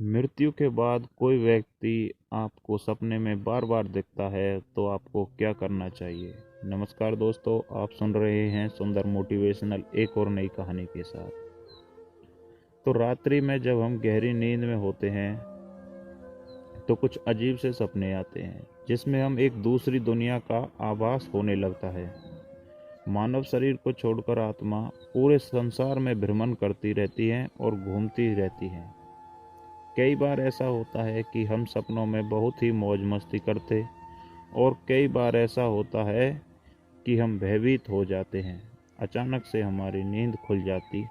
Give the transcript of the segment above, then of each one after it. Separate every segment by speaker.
Speaker 1: मृत्यु के बाद कोई व्यक्ति आपको सपने में बार बार दिखता है तो आपको क्या करना चाहिए। नमस्कार दोस्तों, आप सुन रहे हैं सुंदर मोटिवेशनल एक और नई कहानी के साथ। तो रात्रि में जब हम गहरी नींद में होते हैं तो कुछ अजीब से सपने आते हैं जिसमें हम एक दूसरी दुनिया का आभास होने लगता है। मानव शरीर को छोड़कर आत्मा पूरे संसार में भ्रमण करती रहती है और घूमती रहती है। कई बार ऐसा होता है कि हम सपनों में बहुत ही मौज मस्ती करते और कई बार ऐसा होता है कि हम भयभीत हो जाते हैं। अचानक से हमारी नींद खुल जाती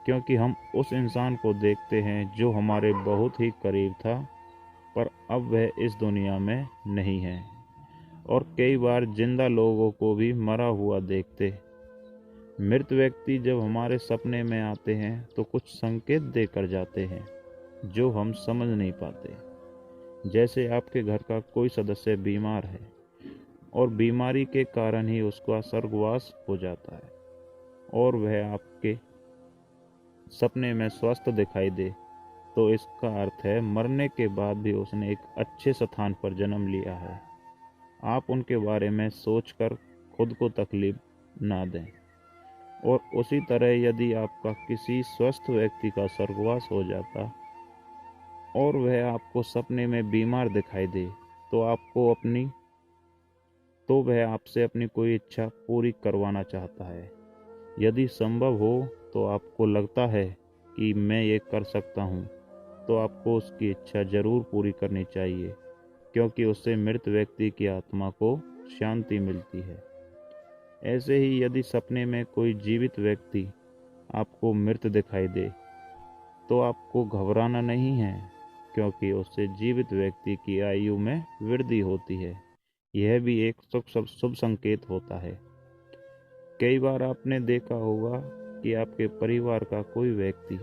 Speaker 1: क्योंकि हम उस इंसान को देखते हैं जो हमारे बहुत ही करीब था, पर अब वह इस दुनिया में नहीं है। और कई बार जिंदा लोगों को भी मरा हुआ देखते। मृत व्यक्ति जब हमारे सपने में आते हैं तो कुछ संकेत देकर जाते हैं जो हम समझ नहीं पाते। जैसे आपके घर का कोई सदस्य बीमार है और बीमारी के कारण ही उसका स्वर्गवास हो जाता है और वह आपके सपने में स्वस्थ दिखाई दे, तो इसका अर्थ है मरने के बाद भी उसने एक अच्छे स्थान पर जन्म लिया है। आप उनके बारे में सोचकर खुद को तकलीफ ना दें। और उसी तरह यदि आपका किसी स्वस्थ व्यक्ति का स्वर्गवास हो जाता और वह आपको सपने में बीमार दिखाई दे तो वह आपसे अपनी कोई इच्छा पूरी करवाना चाहता है। यदि संभव हो तो आपको लगता है कि मैं ये कर सकता हूँ, तो आपको उसकी इच्छा जरूर पूरी करनी चाहिए, क्योंकि उससे मृत व्यक्ति की आत्मा को शांति मिलती है। ऐसे ही यदि सपने में कोई जीवित व्यक्ति आपको मृत दिखाई दे तो आपको घबराना नहीं है, क्योंकि उससे जीवित व्यक्ति की आयु में वृद्धि होती है। यह भी एक शुभ संकेत होता है। कई बार आपने देखा होगा कि आपके परिवार का कोई व्यक्ति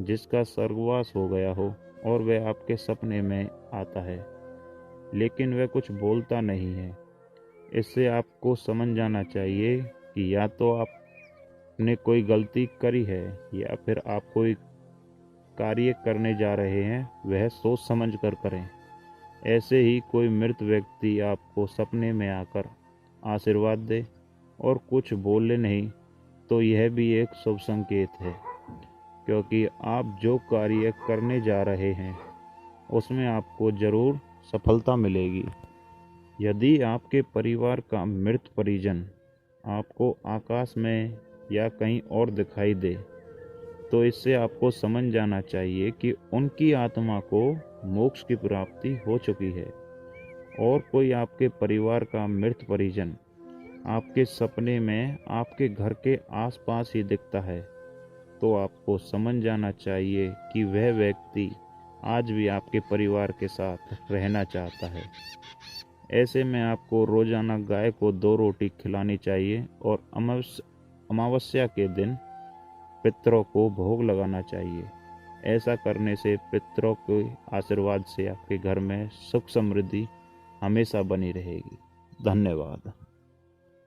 Speaker 1: जिसका स्वर्गवास हो गया हो और वह आपके सपने में आता है, लेकिन वह कुछ बोलता नहीं है। इससे आपको समझ जाना चाहिए कि या तो आपने कोई गलती करी है या फिर आप कोई कार्य करने जा रहे हैं वह सोच समझ कर करें। ऐसे ही कोई मृत व्यक्ति आपको सपने में आकर आशीर्वाद दे और कुछ बोले नहीं, तो यह भी एक शुभ संकेत है, क्योंकि आप जो कार्य करने जा रहे हैं उसमें आपको जरूर सफलता मिलेगी। यदि आपके परिवार का मृत परिजन आपको आकाश में या कहीं और दिखाई दे, तो इससे आपको समझ जाना चाहिए कि उनकी आत्मा को मोक्ष की प्राप्ति हो चुकी है। और कोई आपके परिवार का मृत परिजन आपके सपने में आपके घर के आसपास ही दिखता है, तो आपको समझ जाना चाहिए कि वह व्यक्ति आज भी आपके परिवार के साथ रहना चाहता है। ऐसे में आपको रोजाना गाय को 2 रोटी खिलानी चाहिए और अमावस्या के दिन पितरों को भोग लगाना चाहिए। ऐसा करने से पितरों के आशीर्वाद से आपके घर में सुख समृद्धि हमेशा बनी रहेगी। धन्यवाद।